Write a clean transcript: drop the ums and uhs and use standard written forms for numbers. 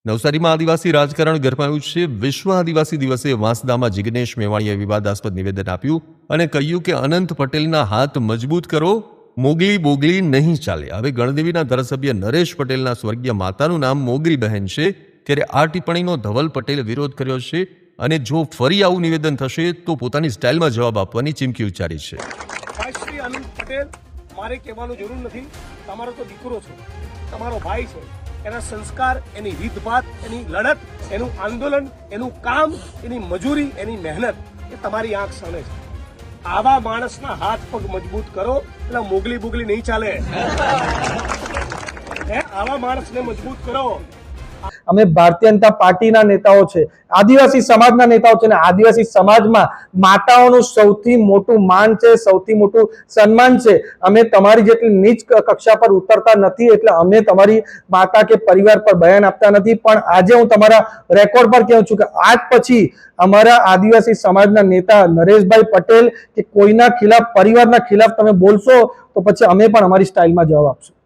નવસારીમાં આદિવાસી રાજકારણ ગરમાયું છે। વિશ્વ આદિવાસી દિવસે વાંસદામાં જિગ્નેશ મેવાણીએ વિવાદાસ્પદ નિવેદન આપ્યું અને કહ્યું કે અનંત પટેલના હાથ મજબૂત કરો, મોગલી બોગલી નહીં ચાલે। હવે ગણદેવીના ધારાસભ્ય નરેશ પટેલના સ્વર્ગીય માતાનું નામ મોગલી બહેન છે, ત્યારે આ ટિપ્પણીનો ધવલ પટેલે વિરોધ કર્યો છે અને જો ફરી આવું નિવેદન થશે તો પોતાની સ્ટાઇલમાં જવાબ આપવાની ચીમકી ઉચ્ચારી છે। શ્રી અનંત પટેલ, મારે કહેવાનું જરૂર નથી, તમારો તો દીકરો છે, તમારો ભાઈ છે, એના સંસ્કાર, એની રીતભાત, એની લડત, એનું આંદોલન, એનું કામ, એની મજૂરી, એની મહેનત એ તમારી આંખ સામે છે। આવા માણસના હાથ પગ મજબૂત કરો એટલે મોગલી બોગલી નહીં ચાલે। આવા માણસને મજબૂત કરો। અમે ભારતીય જનતા પાર્ટીના નેતાઓ છે, આદિવાસી સમાજના નેતાઓ છે, ને આદિવાસી સમાજમાં માતાઓનું સૌથી મોટું માન છે, સૌથી મોટું સન્માન છે। અમે તમારી જેટલી નીચ કક્ષા પર ઉતરતા નથી, એટલે અમે તમારી માતા કે પરિવાર પર બયાન આપતા નથી। પણ આજે હું તમારા રેકોર્ડ પર કહું છું કે આજ પછી અમારા આદિવાસી સમાજના નેતા નરેશભાઈ પટેલ કે કોઈના ખિલાફ, પરિવારના ખિલાફ તમે બોલશો તો પછી અમે પણ અમારી સ્ટાઇલમાં જવાબ આપશું।